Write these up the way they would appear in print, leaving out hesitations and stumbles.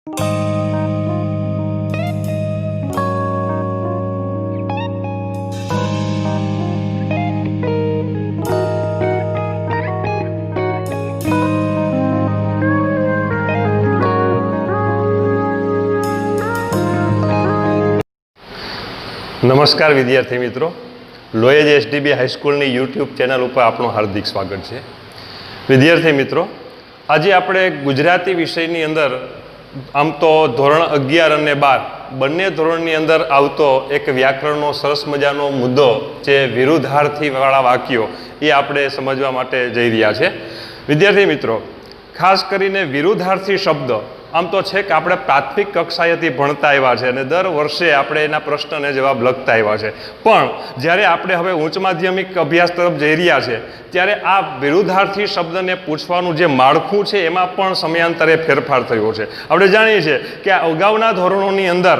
નમસ્કાર વિદ્યાર્થી મિત્રો, લોયેજ એસડીબી હાઈસ્કૂલની યુટ્યુબ ચેનલ ઉપર આપનું હાર્દિક સ્વાગત છે. વિદ્યાર્થી મિત્રો, આજે આપણે ગુજરાતી વિષયની અંદર આમ તો ધોરણ 11 અને 12 બંને ધોરણની અંદર આવતો એક વ્યાકરણનો સરસ મજાનો મુદ્દો જે વિરુદ્ધાર્થીવાળા વાક્યો એ આપણે સમજવા માટે જઈ રહ્યા છે. વિદ્યાર્થી મિત્રો, ખાસ કરીને વિરુદ્ધાર્થી શબ્દ આમ તો છે કે આપણે પ્રાથમિક કક્ષાએથી ભણતા આવ્યા છે અને દર વર્ષે આપણે એના પ્રશ્નને જવાબ લખતા આવ્યા છે. પણ જ્યારે આપણે હવે ઉચ્ચ માધ્યમિક અભ્યાસ તરફ જઈ રહ્યા છે ત્યારે આ વિરુદ્ધાર્થી શબ્દને પૂછવાનું જે માળખું છે એમાં પણ સમયાંતરે ફેરફાર થયો છે. આપણે જાણીએ છીએ કે અગાઉના ધોરણોની અંદર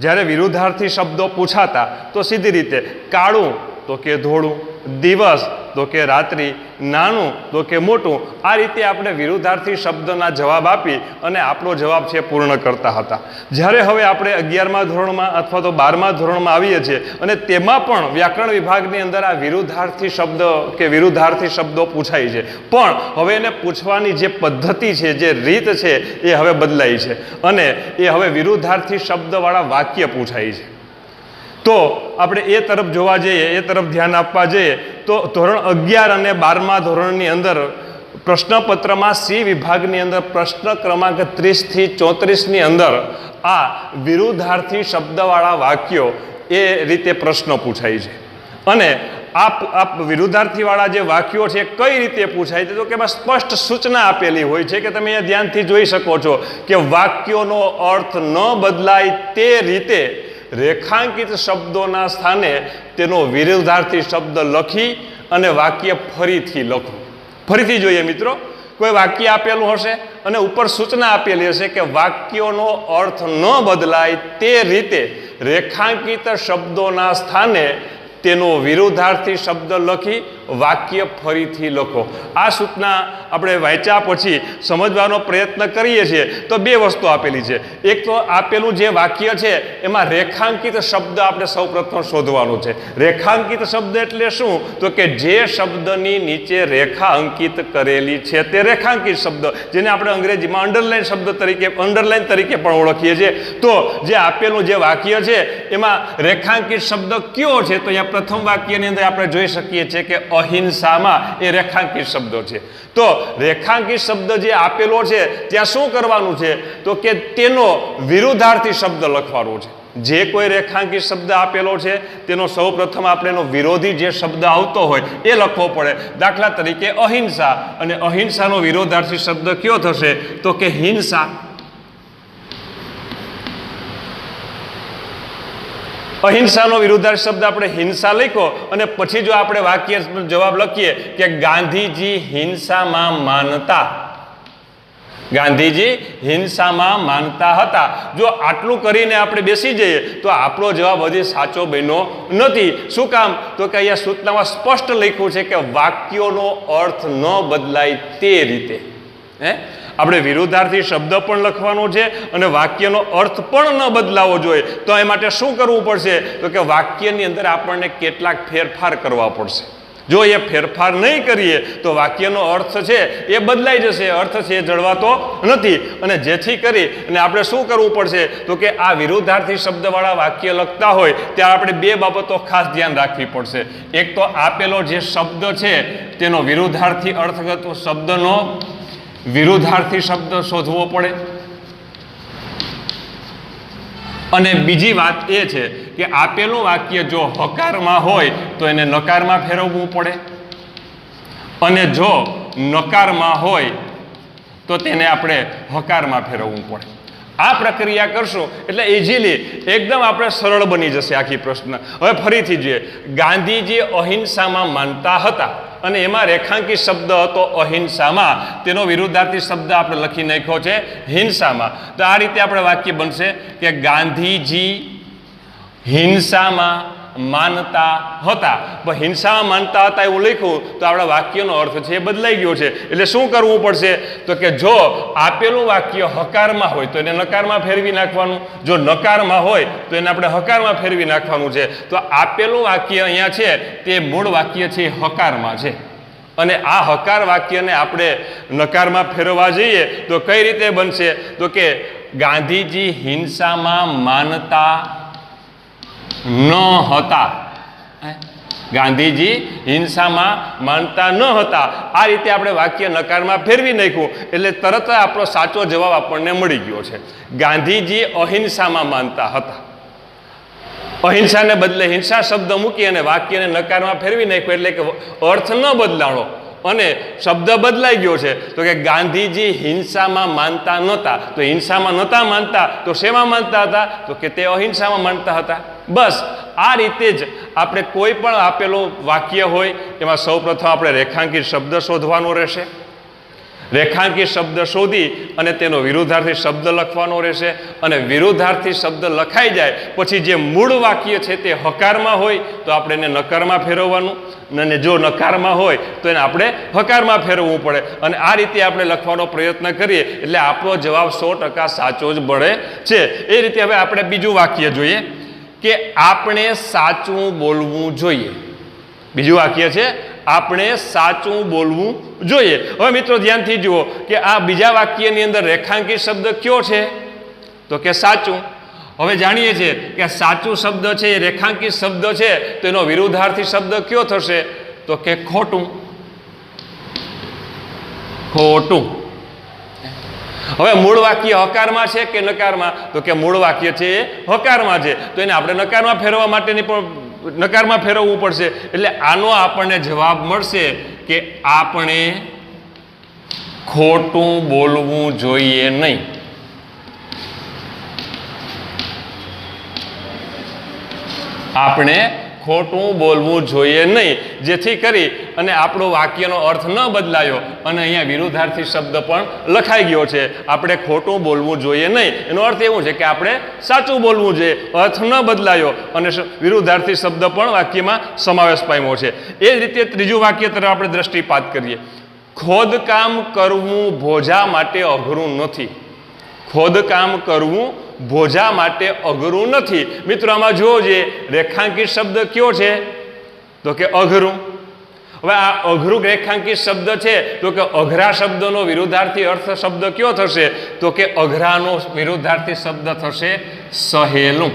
જ્યારે વિરુદ્ધાર્થી શબ્દો પૂછાતા તો સીધી રીતે કાળું તો કે ધોળું, દિવસ તો કે રાત્રિ, નાનું તો કે મોટું, આ રીતે આપણે વિરુદ્ધાર્થી શબ્દના જવાબ આપી અને આપણો જવાબ છે પૂર્ણ કરતા હતા. જ્યારે હવે આપણે 11મા ધોરણમાં અથવા તો 12મા ધોરણમાં આવીએ છીએ અને તેમાં પણ વ્યાકરણ વિભાગની અંદર આ વિરુદ્ધાર્થી શબ્દ કે વિરુદ્ધાર્થી શબ્દો પૂછાય છે. પણ હવે એને પૂછવાની જે પદ્ધતિ છે, જે રીત છે એ હવે બદલાઈ છે અને એ હવે વિરુદ્ધાર્થી શબ્દવાળા વાક્ય પૂછાય છે. તો આપણે એ તરફ જોવા જઈએ, એ તરફ ધ્યાન આપવા જઈએ તો ધોરણ 11 અને 12મા ધોરણની અંદર પ્રશ્નપત્રમાં સી વિભાગની અંદર પ્રશ્ન ક્રમાંક 30 થી 34ની અંદર આ વિરુદ્ધાર્થી શબ્દવાળા વાક્યો એ રીતે પ્રશ્નો પૂછાય છે. અને આ વિરુદ્ધાર્થીવાળા જે વાક્યો છે કઈ રીતે પૂછાય છે તો કે એમાં સ્પષ્ટ સૂચના આપેલી હોય છે કે તમે અહીંયા ધ્યાનથી જોઈ શકો છો કે વાક્યોનો અર્થ ન બદલાય તે રીતે રેખાંકિત શબ્દોના સ્થાને તેનો વિરુદ્ધાર્થી શબ્દ લખી અને વાક્ય ફરીથી લખો. ફરીથી જોઈએ મિત્રો, કોઈ વાક્ય આપેલું હશે અને ઉપર સૂચના આપેલી હશે કે વાક્યોનો અર્થ ન બદલાય તે રીતે રેખાંકિત શબ્દોના સ્થાને તેનો વિરુદ્ધાર્થી શબ્દ લખી વાક્ય ફરીથી લખો. આ સૂચના આપણે વાંચ્યા પછી સમજવાનો પ્રયત્ન કરીએ છીએ તો બે વસ્તુ આપેલી છે. એક તો આપેલું જે વાક્ય છે એમાં રેખાંકિત શબ્દ આપણે સૌપ્રથમ શોધવાનું છે. રેખાંકિત શબ્દ એટલે શું તો કે જે શબ્દની નીચે રેખા અંકિત કરેલી છે તે રેખાંકિત શબ્દ, જેને આપણે અંગ્રેજીમાં અંડરલાઇન શબ્દ તરીકે અંડરલાઇન તરીકે પણ ઓળખીએ છીએ. તો જે આપેલું જે વાક્ય છે એમાં રેખાંકિત શબ્દ કયો છે તો અહીંયા પ્રથમ વાક્યની અંદર આપણે જોઈ શકીએ છીએ કે અહિંસામાં એ રેખાંકિત શબ્દો છે. તો રેખાંકિત શબ્દ જે આપેલો છે ત્યાં શું કરવાનું છે તો કે તેનો વિરુદ્ધાર્થી શબ્દ લખવાનો છે. જે કોઈ રેખાંકિત શબ્દ આપેલો છે તેનો સૌપ્રથમ આપણે એનો વિરોધી જે શબ્દ આવતો હોય એ લખવો પડે. દાખલા તરીકે અહિંસા, અને અહિંસાનો વિરોધાર્થી શબ્દ કયો થશે તો કે હિંસા. અહિંસાનો વિરુદ્ધાર્થી શબ્દ આપણે હિંસા લખ્યો અને પછી જો આપણે વાક્ય જવાબ લખીએ કે ગાંધીજી હિંસામાં માનતા, ગાંધીજી હિંસામાં માનતા હતા, જો આટલું કરીને આપણે બેસી જઈએ તો આપણો જવાબ હજી સાચો બન્યો નથી. શું કામ તો કે અહીંયા સૂચનામાં સ્પષ્ટ લખ્યું છે કે વાક્યોનો અર્થ ન બદલાય તે રીતે. આપણે વિરુદ્ધાર્થી શબ્દ પણ લખવાનો છે અને વાક્યનો અર્થ પણ ન બદલાવો જોઈએ. તો એ માટે શું કરવું પડશે તો કે વાક્યની અંદર આપણને કેટલાક ફેરફાર કરવા પડશે. જો એ ફેરફાર નહીં કરીએ તો વાક્યનો અર્થ છે એ બદલાઈ જશે, અર્થ છે એ જળવાતો નથી. અને જેથી કરી અને આપણે શું કરવું પડશે તો કે આ વિરુદ્ધાર્થી શબ્દવાળા વાક્ય લખતા હોય ત્યારે આપણે બે બાબતો ખાસ ધ્યાન રાખવી પડશે. એક તો આપેલો જે શબ્દ છે તેનો વિરુદ્ધાર્થી અર્થગત શબ્દનો વિરુદ્ધાર્થી શબ્દ શોધવો પડે. અને બીજી વાત એ છે કે આપેલું વાક્ય જો હકારમાં હોય તો એને નકારમાં ફેરવવું પડે, અને જો નકારમાં હોય તો તેને આપણે હકારમાં ફેરવવું પડે. આ પ્રક્રિયા કરશું એટલે ઇઝીલી એકદમ આપણે સરળ બની જશે આખી પ્રશ્ન. હવે ફરીથી જોઈએ, ગાંધીજી અહિંસામાં માનતા હતા અને એમાં રેખાંકિત શબ્દ હતો અહિંસામાં, તેનો વિરુદ્ધાર્થી શબ્દ આપણે લખી નાખ્યો છે હિંસામાં. તો આ રીતે આપણે વાક્ય બનશે કે ગાંધીજી હિંસામાં માનતા હતા. પણ હિંસામાં માનતા હતા એવું લખ્યું તો આપણા વાક્યનો અર્થ છે એ બદલાઈ ગયો છે. એટલે શું કરવું પડશે? તો કે જો આપેલું વાક્ય હકારમાં હોય તો એને નકારમાં ફેરવી નાખવાનું, જો નકારમાં હોય તો એને આપણે હકારમાં ફેરવી નાખવાનું છે. તો આપેલું વાક્ય અહીંયા છે તે મૂળ વાક્ય છે હકારમાં છે, અને આ હકાર વાક્યને આપણે નકારમાં ફેરવવા જઈએ તો કઈ રીતે બનશે? તો કે ગાંધીજી હિંસામાં માનતા ન હતા. ગાંધીજી હિંસામાં માનતા ન હતા. આ રીતે આપણે વાક્ય નકારમાં ફેરવી નાખ્યું એટલે તરત આપણો સાચો જવાબ આપણને મળી ગયો છે. ગાંધીજી અહિંસામાં માનતા હતા. અહિંસાને બદલે હિંસા શબ્દ મૂકી અને વાક્યને નકારમાં ફેરવી નાખ્યો એટલે કે અર્થ ન બદલાણો અને શબ્દ બદલાઈ ગયો છે. તો કે ગાંધીજી હિંસામાં માનતા નહોતા. તો હિંસામાં નહોતા માનતા તો શેમાં માનતા હતા? તો કે તે અહિંસામાં માનતા હતા. બસ આ રીતે જ આપણે કોઈ પણ આપેલું વાક્ય હોય એમાં સૌપ્રથમ આપણે રેખાંકિત શબ્દ શોધવાનો રહેશે. રેખાંકિત શબ્દ શોધી અને તેનો વિરુદ્ધાર્થી શબ્દ લખવાનો રહેશે, અને વિરુદ્ધાર્થી શબ્દ લખાઈ જાય પછી જે મૂળ વાક્ય છે તે હકારમાં હોય તો આપણે એને નકારમાં ફેરવવાનું, અને જો નકારમાં હોય તો એને આપણે હકારમાં ફેરવવું પડે. અને આ રીતે આપણે લખવાનો પ્રયત્ન કરીએ એટલે આપણો જવાબ 100% સાચો જ મળે છે. એ રીતે હવે આપણે બીજું વાક્ય જોઈએ કે આપણે સાચું બોલવું જોઈએ. બીજું વાક્ય છે આપણે સાચું બોલવું જોઈએ. હવે મિત્રો ધ્યાનથી જુઓ કે આ બીજા વાક્યની અંદર રેખાંકિત શબ્દ કયો છે? તો કે સાચું. હવે જાણીએ છીએ કે સાચું શબ્દ છે એ રેખાંકિત શબ્દ છે તો એનો વિરુદ્ધાર્થી શબ્દ કયો થશે? તો કે ખોટું. ખોટું. હવે મૂળ વાક્ય હકારમાં છે કે નકારમાં? તો કે મૂળ વાક્ય છે એ હકારમાં છે, તો એને આપણે નકારમાં ફેરવવા માટેની પણ નકારમાં ફેરવવું પડશે. એટલે આનો આપણને જવાબ મળશે કે આપણે ખોટું બોલવું જોઈએ નહીં. આપણે ખોટું બોલવું જોઈએ નહીં, જેથી કરી અને આપણો વાક્યનો અર્થ ન બદલાયો અને અહીંયા વિરુદ્ધાર્થી શબ્દ પણ લખાઈ ગયો છે. આપણે ખોટું બોલવું જોઈએ નહીં એનો અર્થ એવું છે કે આપણે સાચું બોલવું જોઈએ, અર્થ ન બદલાયો અને વિરુદ્ધાર્થી શબ્દ પણ વાક્યમાં સમાવેશ પામ્યો છે. એ જ રીતે ત્રીજું વાક્ય તરફ આપણે દ્રષ્ટિપાત કરીએ. ખોદકામ કરવું ભોજા માટે અઘરું નથી. ખોદકામ કરવું ભોજા માટે અઘરું નથી. મિત્રો આમાં જુઓ જે રેખાંકિત શબ્દ કયો છે? તો કે અઘરું. હવે આ અઘરું રેખાંકિત શબ્દ છે તો કે અઘરા શબ્દનો વિરુદ્ધાર્થી અર્થ શબ્દ કયો થશે? તો કે અઘરાનો વિરુદ્ધાર્થી શબ્દ થશે સહેલું.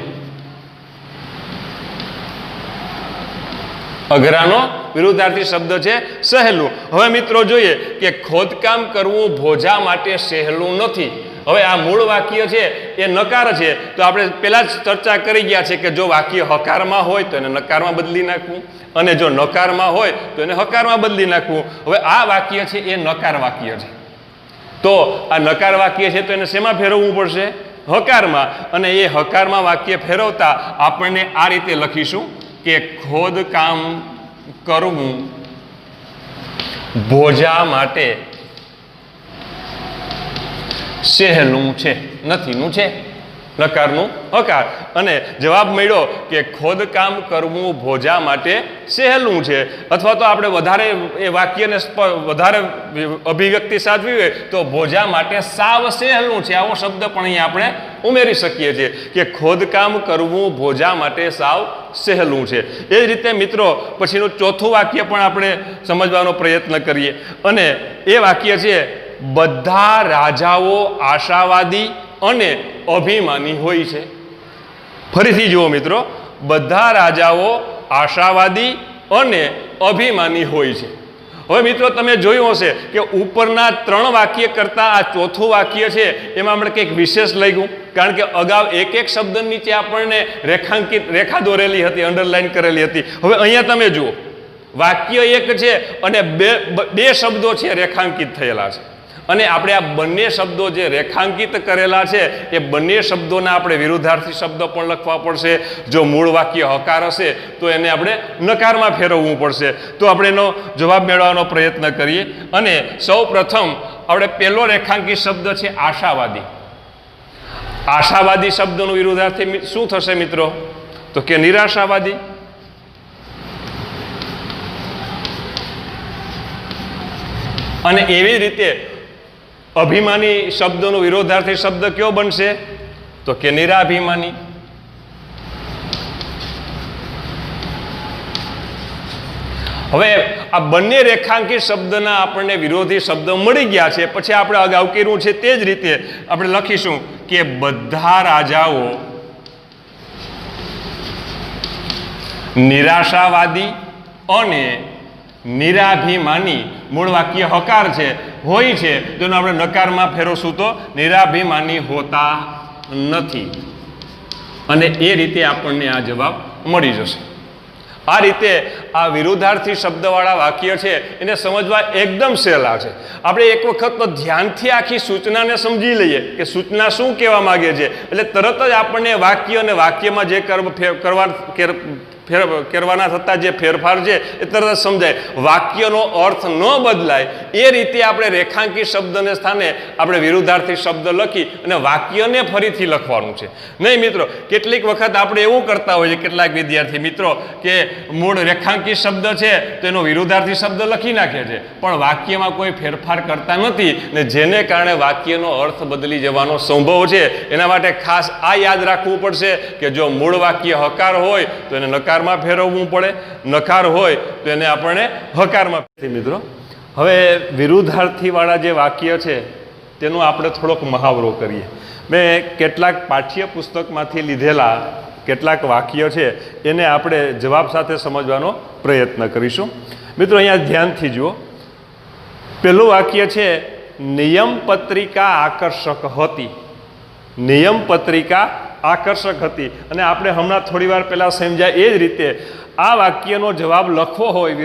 અઘરાનો વિરુદ્ધાર્થી શબ્દ છે સહેલું. હવે મિત્રો જોઈએ કે ખોદકામ કરવું ભોજા માટે સહેલું નથી. હવે આ મૂળ વાક્ય છે એ નકાર છે, તો આપણે પહેલા જ ચર્ચા કરી ગયા છે કે જો વાક્ય હકારમાં હોય તો એને નકારમાં બદલી નાખવું, અને જો નકારમાં હોય તો એને હકારમાં બદલી નાખવું. હવે આ વાક્ય છે એ નકાર વાક્ય છે, તો આ નકાર વાક્ય છે તો એને શેમાં ફેરવવું પડશે? હકારમાં. અને એ હકારમાં વાક્ય ફેરવતા આપણને આ રીતે લખીશું કે ખોદકામ કરવું ભોજા માટે સહેલું છે. નથીનું છે નકારનું હકાર, અને જવાબ મળ્યો કે ખોદકામ કરવું ભોજા માટે સહેલું છે. અથવા તો આપણે વધારે એ વાક્યને વધારે અભિવ્યક્તિ સાધવી હોય તો ભોજા માટે સાવ સહેલું છે આવો શબ્દ પણ અહીંયા આપણે ઉમેરી શકીએ છીએ કે ખોદકામ કરવું ભોજા માટે સાવ સહેલું છે. એ જ રીતે મિત્રો પછીનું ચોથું વાક્ય પણ આપણે સમજવાનો પ્રયત્ન કરીએ, અને એ વાક્ય છે બધા રાજાઓ આશાવાદી અને અભિમાની હોય છે. ફરીથી જુઓ મિત્રો, બધા રાજાઓ આશાવાદી અને અભિમાની હોય છે. હવે મિત્રો તમે જોયું હશે કે ઉપરના 3 વાક્ય કરતાં આ ચોથું વાક્ય છે એમાં આપણે કંઈક વિશેષ લાગ્યું, કારણ કે અગાઉ એક શબ્દ નીચે આપણને રેખા દોરેલી હતી, અંડરલાઈન કરેલી હતી. હવે અહીંયા તમે જુઓ વાક્ય એક છે અને બે શબ્દો છે રેખાંકિત થયેલા છે, અને આપણે આ બંને શબ્દો જે રેખાંકિત કરેલા છે એ બંને શબ્દોના આપણે વિરુદ્ધાર્થી શબ્દ પણ લખવા પડશે. જો મૂળ વાક્ય હકાર હશે તો એને આપણે નકારમાં ફેરવવું પડશે. તો આપણે એનો જવાબ મેળવવાનો પ્રયત્ન કરીએ, અને સૌ પ્રથમ આપણે પહેલો રેખાંકિત શબ્દ છે આશાવાદી. આશાવાદી શબ્દનું વિરુદ્ધાર્થી શું થશે મિત્રો? તો કે નિરાશાવાદી. અને એવી જ રીતે અભિમાની શબ્દનો વિરોધાર્થી શબ્દ કયો બનશે? તો કે નિરાભિમાની. હવે આ બંને રેખાંકિત શબ્દના આપણને વિરોધી શબ્દ મળી ગયા છે. પછી આપણે અગાઉ કર્યું છે તે જ રીતે આપણે લખીશું કે બધા રાજાઓ નિરાશાવાદી અને નિરાભિમાની, મૂળ વાક્ય હકાર છે, હોય છે, જેનો આપણે નકારમાં ફેરવશું તો નિરાભિમાની હોતા નથી. અને એ રીતે આપણને આ જવાબ મળી જશે. આ રીતે આ વિરુદ્ધાર્થી શબ્દવાળા વાક્ય છે એને સમજવા એકદમ સહેલા છે. આપણે એક વખત તો ધ્યાનથી આખી સૂચનાને સમજી લઈએ કે સૂચના શું કહેવા માંગે છે, એટલે તરત જ આપણને વાક્ય અને વાક્યમાં જે કરવાના થતા જે ફેરફાર છે એ તરત જ સમજાય. વાક્યનો અર્થ ન બદલાય એ રીતે આપણે રેખાંકિત શબ્દને સ્થાને આપણે વિરુદ્ધાર્થી શબ્દ લખી અને વાક્યને ફરીથી લખવાનું છે. નહીં મિત્રો, કેટલીક વખત આપણે એવું કરતા હોઈએ કેટલાક વિદ્યાર્થી મિત્રો કે મૂળ રેખાંકિત શબ્દ છે તો એનો વિરુદ્ધાર્થી શબ્દ લખી નાખે છે, પણ વાક્યમાં કોઈ ફેરફાર કરતા નથી ને જેને કારણે વાક્યનો અર્થ બદલી જવાનો સંભવ છે. એના માટે ખાસ આ યાદ રાખવું પડશે કે જો મૂળ વાક્ય હકાર હોય તો એને નકારમાં ફેરવવું પડે, નકાર હોય તો એને આપણે હકારમાં. મિત્રો, હવે વિરુદ્ધાર્થીવાળા જે વાક્ય છે તેનો આપણે થોડોક મહાવરો કરીએ. મેં કેટલાક પાઠ્યપુસ્તકમાંથી લીધેલા કેટલાક વાક્ય છે એને આપણે જવાબ સાથે સમજવાનો પ્રયત્ન કરીશું. મિત્રો, અહીંયા ધ્યાનથી જુઓ. પહેલું વાક્ય છે નિયમ પત્રિકા આકર્ષક હતી. નિયમ પત્રિકા આકર્ષક હતી. અને આપણે હમણાં થોડી વાર પહેલાં સમજ્યા એ જ રીતે આ વાક્યનો જવાબ લખવો હોય,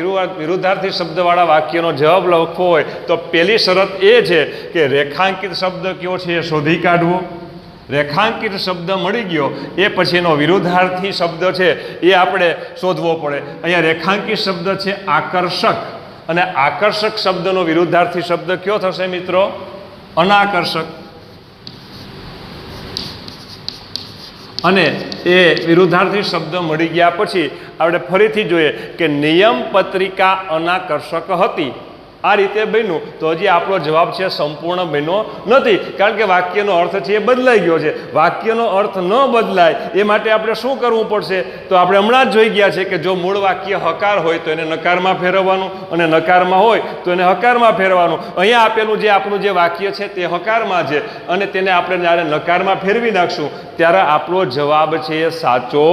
વિરુદ્ધાર્થી શબ્દવાળા વાક્યનો જવાબ લખવો હોય તો પહેલી શરત એ છે કે રેખાંકિત શબ્દ કયો છે એ શોધી કાઢવો. રેખાંકિત શબ્દ મળી ગયો એ પછીનો વિરુદ્ધાર્થી શબ્દ છે એ આપણે શોધવો પડે. અહીંયા રેખાંકિત શબ્દ છે આકર્ષક, અને આકર્ષક શબ્દનો વિરુદ્ધાર્થી શબ્દ કયો થશે મિત્રો? અનાકર્ષક. અને એ વિરુદ્ધાર્થી શબ્દ મળી ગયા પછી આપણે ફરીથી જોઈએ કે નિયમ પત્રિકા અનાકર્ષક હતી. આ રીતે બન્યું તો હજી આપણો જવાબ છે સંપૂર્ણ બન્યો નથી, કારણ કે વાક્યનો અર્થ છે એ બદલાઈ ગયો છે. વાક્યનો અર્થ ન બદલાય એ માટે આપણે શું કરવું પડશે? તો આપણે હમણાં જ જોઈ ગયા છે કે જો મૂળ વાક્ય હકાર હોય તો એને નકારમાં ફેરવવાનું, અને નકારમાં હોય તો એને હકારમાં ફેરવવાનું. અહીંયા આપેલું જે આપણું જે વાક્ય છે તે હકારમાં છે, અને તેને આપણે જ્યારે નકારમાં ફેરવી નાખશું ત્યારે આપણો જવાબ છે એ સાચો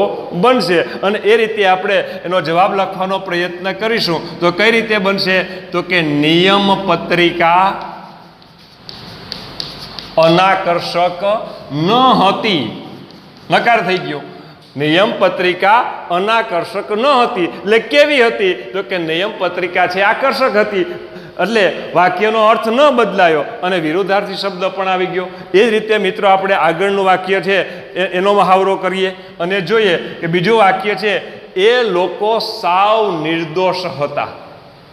બનશે. અને એ રીતે આપણે એનો જવાબ લખવાનો પ્રયત્ન કરીશું. તો કઈ રીતે બનશે? તો કે નિયમ પત્રિકા અનાકર્ષક ન હતી. નકાર થઈ ગયો. નિયમ પત્રિકા અનાકર્ષક ન હતી. એટલે કેવી હતી? તો કે નિયમ પત્રિકા છે આકર્ષક હતી, એટલે વાક્યનો અર્થ ન બદલાયો અને વિરુદ્ધાર્થી શબ્દ પણ આવી ગયો. એ જ રીતે મિત્રો આપણે આગળનું વાક્ય છે એનો મહાવરો કરીએ અને જોઈએ કે બીજું વાક્ય છે એ લોકો સાવ નિર્દોષ હતા.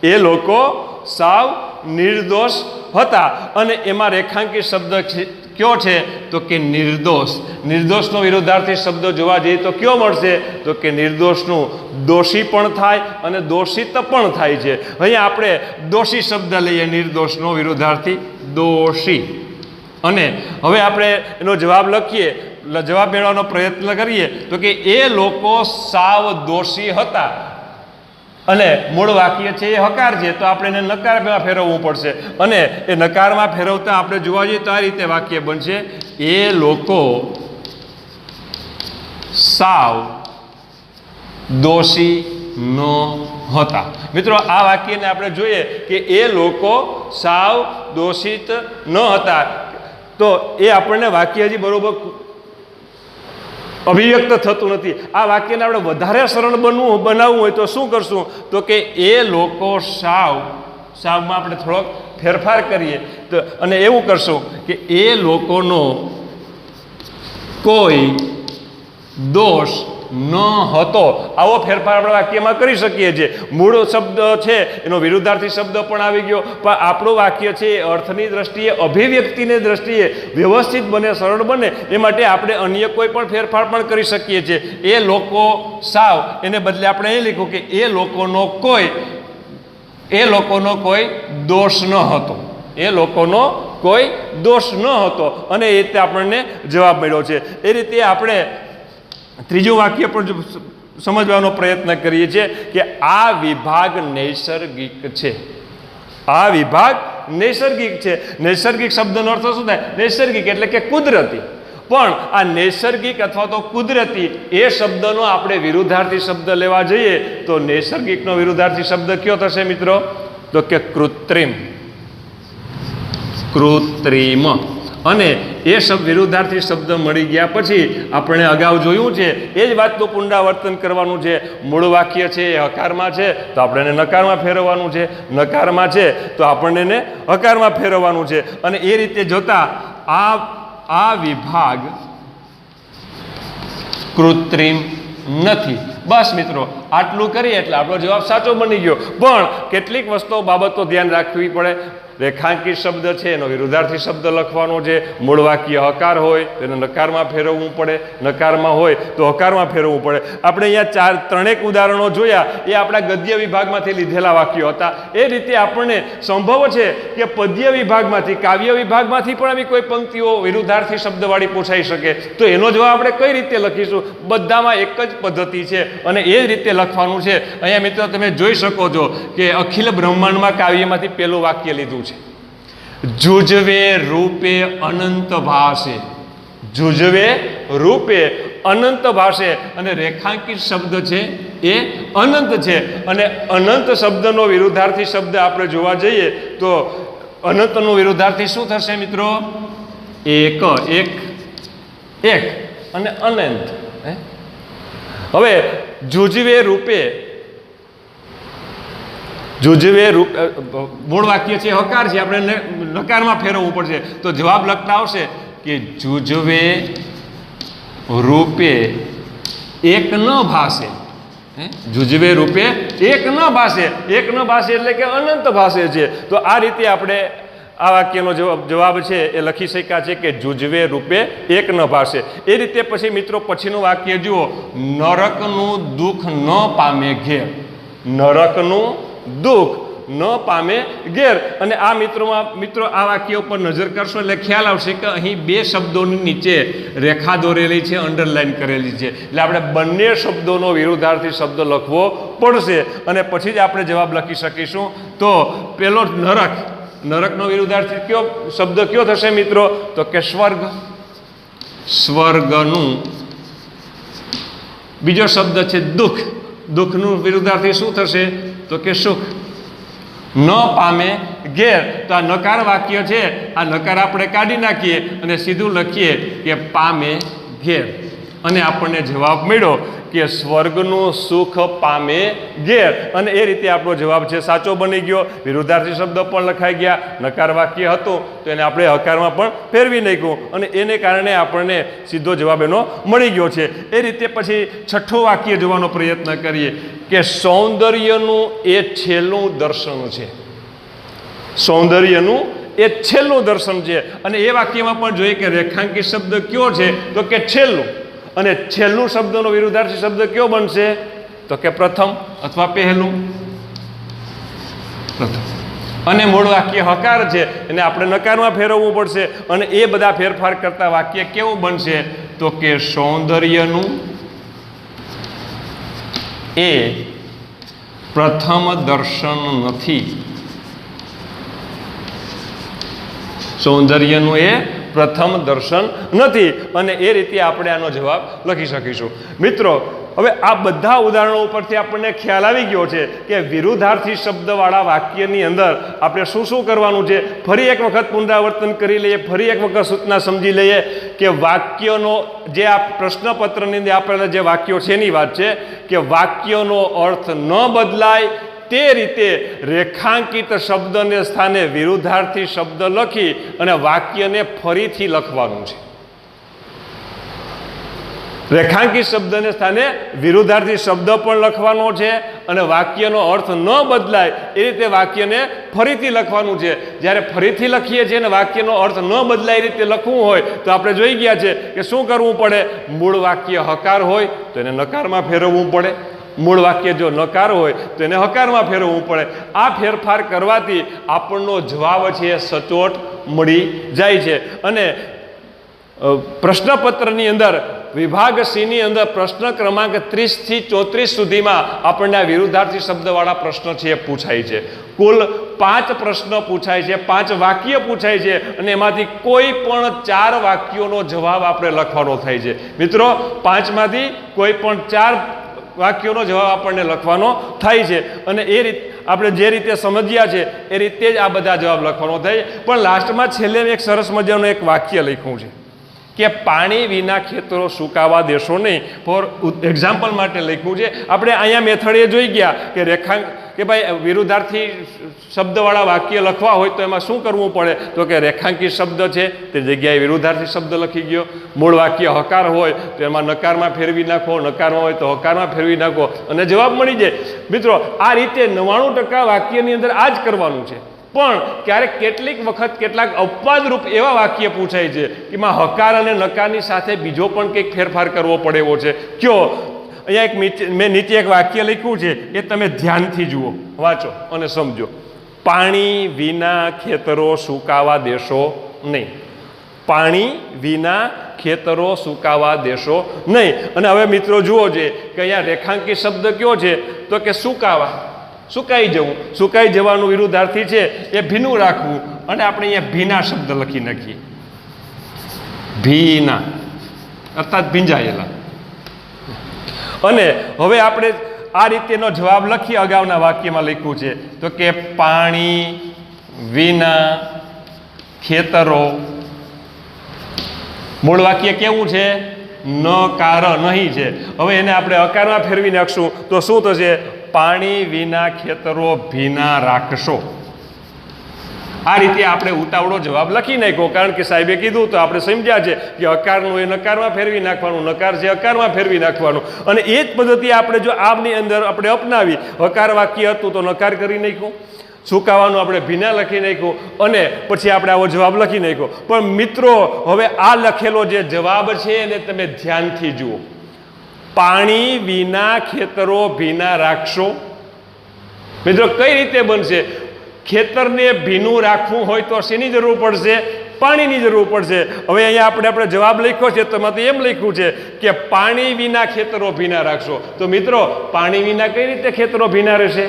એ લોકો સાવ નિર્દોષ હતા. અને એમાં રેખાંકિત શબ્દ કયો છે? તો કે નિર્દોષ. નિર્દોષનો વિરુદ્ધાર્થી શબ્દ જોવા જઈએ તો કયો મળશે? તો કે નિર્દોષનું દોષી પણ થાય અને દોષિત પણ થાય છે. અહીંયા આપણે દોષી શબ્દ લઈએ, નિર્દોષનો વિરુદ્ધાર્થી દોષી. અને હવે આપણે એનો જવાબ લખીએ, જવાબ મેળવવાનો પ્રયત્ન કરીએ તો કે એ લોકો સાવ દોષી હતા. અને મૂળ વાક્ય છે એ હકાર છે તો આપણે એને નકારમાં ફેરવવું પડશે. અને એ નકારમાં ફેરવતા આપણે જોવા જઈએ તો આ રીતે વાક્ય બનશે એ લોકો સાવ દોષી ન હતા. મિત્રો, આ વાક્યને આપણે જોઈએ કે એ લોકો સાવ દોષિત ન હતા, તો એ આપણને વાક્ય હજી બરોબર અભિવ્યક્ત થતું નથી. આ વાક્યને આપણે વધારે સરળ બનાવવું હોય તો શું કરશું? તો કે એ લોકો સાવમાં આપણે થોડોક ફેરફાર કરીએ તો અને એવું કરશું કે એ લોકોનો કોઈ દોષ ન હતો. આવો ફેરફાર આપણે વાક્યમાં કરી શકીએ છીએ. મૂળ શબ્દ છે એનો વિરુદ્ધાર્થી શબ્દ પણ આવી ગયો, પણ આપણું વાક્ય છે એ અર્થની દ્રષ્ટિએ, અભિવ્યક્તિની દ્રષ્ટિએ વ્યવસ્થિત બને, સરળ બને એ માટે આપણે અન્ય કોઈ પણ ફેરફાર પણ કરી શકીએ છીએ. એ લોકો સાવ એને બદલે આપણે એ લખ્યું કે એ લોકોનો કોઈ, એ લોકોનો કોઈ દોષ ન હતો, એ લોકોનો કોઈ દોષ ન હતો, અને એ રીતે આપણને જવાબ મળ્યો છે. એ રીતે આપણે ત્રીજું વાક્ય પણ સમજવાનો પ્રયત્ન કરીએ છીએ કે આ વિભાગ નૈસર્ગિક છે. આ વિભાગ નૈસર્ગિક છે. નૈસર્ગિક શબ્દનો અર્થ શું થાય? નૈસર્ગિક એટલે કે કુદરતી. પણ આ નૈસર્ગિક અથવા તો કુદરતી એ શબ્દનો આપણે વિરુદ્ધાર્થી શબ્દ લેવા જઈએ તો નૈસર્ગિકનો વિરુદ્ધાર્થી શબ્દ કયો થશે મિત્રો? તો કે કૃત્રિમ. કૃત્રિમ. અને એ વિરુદ્ધાર્થી શબ્દ મળી ગયા પછી આપણે અગાઉ જોયું છે એ જ વાતનું પુનરાવર્તન કરવાનું છે. મૂળ વાક્ય છે એ હકારમાં છે તો આપણે એને નકારમાં ફેરવવાનું છે, નકારમાં છે તો આપણને એને હકારમાં ફેરવવાનું છે. અને એ રીતે જોતા આ વિભાગ કૃત્રિમ નથી. બસ મિત્રો આટલું કરીએ એટલે આપણો જવાબ સાચો બની ગયો. પણ કેટલીક વસ્તુઓ બાબતો ધ્યાન રાખવી પડે. રેખાંકિત શબ્દ છે એનો વિરુદ્ધાર્થી શબ્દ લખવાનો છે. મૂળ વાક્ય હકાર હોય તો એને નકારમાં ફેરવવું પડે, નકારમાં હોય તો હકારમાં ફેરવવું પડે. આપણે અહીંયા ત્રણેક ઉદાહરણો જોયા એ આપણા ગદ્ય વિભાગમાંથી લીધેલા વાક્યો હતા. એ રીતે આપણને સંભવ છે કે પદ્ય વિભાગમાંથી, કાવ્ય વિભાગમાંથી પણ આવી કોઈ પંક્તિઓ વિરુદ્ધાર્થી શબ્દવાળી પૂછાઈ શકે. તો એનો જવાબ આપણે કઈ રીતે લખીશું? બધામાં એક જ પદ્ધતિ છે અને એ જ રીતે લખવાનું છે. અહીંયા મિત્રો તમે જોઈ શકો છો કે અખિલ બ્રહ્માંડમાં કાવ્યમાંથી પહેલું વાક્ય લીધું છે. જુજવે રૂપે અનંત ભાષે. જુજવે રૂપે અનંત ભાષે. અને રેખાંકિત શબ્દ છે એ અનંત છે. અને અનંત શબ્દનો વિરુદ્ધાર્થી શબ્દ આપણે જોવા જઈએ તો અનંતનો વિરુદ્ધાર્થી શું થશે મિત્રો? એક. એક એક અને અનંત. હવે જુજવે રૂપે, જુજવે રૂપ મૂળ વાક્ય છે હકાર છે, આપણે નકારમાં ફેરવવું પડશે. તો જવાબ લખતા આવશે કે જુજવે રૂપે એક ન ભાષે. જુજવે રૂપે એક ન ભાષે. એક ન ભાષે એટલે કે અનંત ભાષે છે. તો આ રીતે આપણે આ વાક્યનો જવાબ છે એ લખી શક્યા છે કે જુજવે રૂપે એક ન ભાષે. એ રીતે પછી મિત્રો પછીનું વાક્ય જુઓ. નરકનું દુઃખ ન પામે ઘેર. નરકનું દુઃખ ન પામે ઘેર. અને આ મિત્રો આ વાક્ય ઉપર નજર કરશો એટલે ખ્યાલ આવશે કે અહીં બે શબ્દોની નીચે રેખા દોરેલી છે, અંડરલાઈન કરેલી છે. એટલે આપણે બંને શબ્દોનો વિરુદ્ધાર્થી શબ્દ લખવો પડશે અને પછી જ આપણે જવાબ લખી શકીશું. તો પેલો નરક, નરકનો વિરુદ્ધાર્થી કયો શબ્દ કયો થશે મિત્રો? તો કે સ્વર્ગ. સ્વર્ગનું. બીજો શબ્દ છે દુઃખ. દુઃખનું વિરુદ્ધાર્થી શું થશે? તો કે સુખ. ન પામે ઘેર. તો આ નકાર વાક્ય છે, આ નકાર આપણે કાઢી નાખીએ અને સીધું લખીએ કે પામે ઘેર. અને આપણને જવાબ મળ્યો કે સ્વર્ગનું સુખ પામે ઘેર. અને એ રીતે આપણો જવાબ છે સાચો બની ગયો. વિરુદ્ધાર્થી શબ્દ પણ લખાઈ ગયા. નકાર વાક્ય હતું તો એને આપણે હકારમાં પણ ફેરવી નાખ્યું અને એને કારણે આપણને સીધો જવાબ એનો મળી ગયો છે. એ રીતે પછી છઠ્ઠું વાક્ય જોવાનો પ્રયત્ન કરીએ કે સૌંદર્યનું એ છેલ્લું દર્શન છે. સૌંદર્યનું એ છેલ્લું દર્શન છે. અને એ વાક્યમાં પણ જોઈએ કે રેખાંકિત શબ્દ કયો છે? તો કે છેલ્લું. અને છેલ્લું શબ્દનો વિરુદ્ધાર્થી શબ્દ કયો બનશે? તો કે પ્રથમ અથવા પહેલું. પ્રથમ. અને મૂળ વાક્ય હકાર છે એને આપણે નકારમાં ફેરવવું પડશે. અને એ બધા ફેરફાર કરતા વાક્ય કેવું બનશે? તો કે સૌંદર્યનું એ પ્રથમ દર્શન નથી. સૌંદર્યનું એ પ્રથમ દર્શન નથી. અને એ રીતે આપણે આનો જવાબ લખી શકીશું. મિત્રો હવે આ બધા ઉદાહરણો ઉપરથી આપણને ખ્યાલ આવી ગયો છે કે વિરુદ્ધાર્થી શબ્દવાળા વાક્યની અંદર આપણે શું શું કરવાનું છે. ફરી એક વખત પુનરાવર્તન કરી લઈએ, ફરી એક વખત સૂચના સમજી લઈએ કે વાક્યનો જે આ પ્રશ્નપત્રની અંદર આપેલા જે વાક્યો છે એની વાત છે કે વાક્યનો અર્થ ન બદલાય તે રીતે રેખાંકિત શબ્દને સ્થાને વિરુદ્ધાર્થી શબ્દ લખી અને વાક્યને ફરીથી લખવાનું છે. રેખાંકિત શબ્દને સ્થાને વિરુદ્ધાર્થી શબ્દ પણ લખવાનો છે અને વાક્યનો અર્થ ન બદલાય એ રીતે વાક્યને ફરીથી લખવાનું છે. જ્યારે ફરીથી લખીએ છીએ અને વાક્યનો અર્થ ન બદલાય એ રીતે લખવું હોય તો આપણે જોઈ ગયા છે કે શું કરવું પડે? મૂળ વાક્ય હકાર હોય તો એને નકારમાં ફેરવવું પડે. મૂળ વાક્ય જો નકાર હોય તો એને હકારમાં ફેરવવું પડે. આ ફેરફાર કરવાથી આપણનો જવાબ છે એ સચોટ મળી જાય છે. અને પ્રશ્નપત્રની અંદર વિભાગ સીની અંદર પ્રશ્ન ક્રમાંક 30 થી 34 સુધીમાં આપણને આ વિરુદ્ધાર્થી શબ્દવાળા પ્રશ્ન છે એ પૂછાય છે. કુલ 5 પ્રશ્ન પૂછાય છે, 5 વાક્ય પૂછાય છે અને એમાંથી કોઈ પણ 4 વાક્યોનો જવાબ આપણે લખવાનો થાય છે. મિત્રો 5માંથી કોઈ પણ 4 વાક્યોનો જવાબ આપણને લખવાનો થાય છે અને એ રીતે આપણે જે રીતે સમજ્યા છે એ રીતે જ આ બધા જવાબ લખવાનો થાય. પણ લાસ્ટમાં છેલ્લે એક સરસ મજાનું એક વાક્ય લખ્યું છે કે પાણી વિના ખેતરો સુકાવા દેશો નહીં. ફોર એક્ઝામ્પલ માટે લખ્યું છે. આપણે અહીંયા મેથડ એ જોઈ ગયા કે રેખાંક કે ભાઈ વિરુદ્ધાર્થી શબ્દવાળા વાક્ય લખવા હોય તો એમાં શું કરવું પડે, તો કે રેખાંકિત શબ્દ છે તે જગ્યાએ વિરુદ્ધાર્થી શબ્દ લખી ગયો. મૂળ વાક્ય હકાર હોય તો એમાં નકારમાં ફેરવી નાખો, નકારમાં હોય તો હકારમાં ફેરવી નાખો અને જવાબ મળી જાય. મિત્રો આ રીતે 99% વાક્યની અંદર આ જ કરવાનું છે. પણ ક્યારેક કેટલીક વખત કેટલાક અપવાદરૂપ એવા વાક્ય પૂછાય છે કે એમાં હકાર અને નકારની સાથે બીજો પણ કંઈક ફેરફાર કરવો પડે એવો છે. કયો અહીંયા મેં નીચે એક વાક્ય લખ્યું છે એ તમે ધ્યાનથી જુઓ, વાંચો અને સમજો. પાણી વિના ખેતરો સુકાવા દેશો નહીં. પાણી વિના ખેતરો સુકાવા દેશો નહીં. અને હવે મિત્રો જુઓ છે કે અહીંયા રેખાંકિત શબ્દ કયો છે, તો કે સુકાવા, સુકાઈ જવું. સુકાઈ જવાનું વિરુદ્ધાર્થી છે એ ભીનું રાખવું અને આપણે અહીંયા ભીના શબ્દ લખી નાખીએ. ભીના અર્થાત ભીંજાયેલા. અને હવે આપણે આ રીતેનો જવાબ લખી અગાઉના વાક્યમાં લખ્યું છે તો કે પાણી વિના ખેતરો. મૂળ વાક્ય કેવું છે? નકાર નહીં છે. હવે એને આપણે અકારમાં ફેરવી નાખશું તો શું થશે? પાણી વિના ખેતરો ભીના રાખશો. આ રીતે આપણે ઉતાવળો જવાબ લખી નાખ્યો, કારણ કે સાહેબે કીધું તો આપણે સમજ્યા છે કે અકારનું એ નકારમાં ફેરવી નાખવાનું, નકાર છે અકારમાં ફેરવી નાખવાનું. અને એ જ પદ્ધતિ આપણે જો આમની અંદર આપણે અપનાવી, હકાર વાક્ય હતું તો નકાર કરી નાખ્યું, સુકાવાનું આપણે ભીના લખી નાખ્યું અને પછી આપણે આવો જવાબ લખી નાખ્યો. પણ મિત્રો હવે આ લખેલો જે જવાબ છે એને તમે ધ્યાનથી જુઓ. પાણી વિના ખેતરો ભીના રાખશો. મિત્રો કઈ રીતે બનશે? ખેતરને ભીનું રાખવું હોય તો શેની જરૂર પડશે? પાણીની જરૂર પડશે. હવે અહીંયા આપણે જવાબ લખ્યો છે તો એમાં તો એમ લખ્યું છે કે પાણી વિના ખેતરો ભીના રાખશો. તો મિત્રો પાણી વિના કઈ રીતે ખેતરો ભીના રહેશે?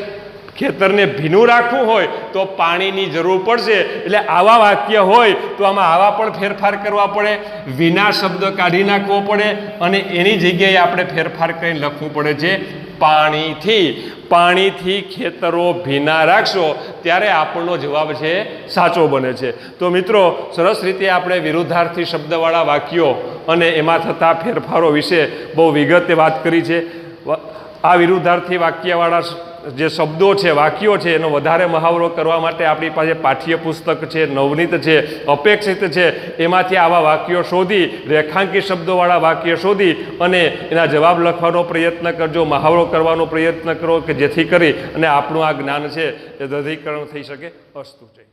ખેતરને ભીનું રાખવું હોય તો પાણીની જરૂર પડશે. એટલે આવા વાક્ય હોય તો આમાં આવા પણ ફેરફાર કરવા પડે, વિના શબ્દ કાઢી નાખવો પડે અને એની જગ્યાએ આપણે ફેરફાર કરીને લખવું પડે છે પાણીથી. પાણીથી ખેતરો ભીના રાખશો ત્યારે આપણનો જવાબ છે સાચો બને છે. તો મિત્રો સરસ રીતે આપણે વિરુદ્ધાર્થી શબ્દવાળા વાક્યો અને એમાં થતા ફેરફારો વિશે બહુ વિગતે વાત કરી છે. આ વિરુદ્ધાર્થી વાક્યવાળા જે શબ્દો છે, વાક્યો છે, એનો વધારે મહાવરો કરવા માટે આપણી પાસે પાઠ્યપુસ્તક છે, નવનીત છે, અપેક્ષિત છે. એમાંથી આવા વાક્યો શોધી, રેખાંકિત શબ્દોવાળા વાક્ય શોધી અને એના જવાબ લખવાનો પ્રયત્ન કરજો, મહાવરો કરવાનો પ્રયત્ન કરો કે જેથી કરી અને આપણું આ જ્ઞાન છે એ દઢીકરણ થઈ શકે. અસ્તુ છે.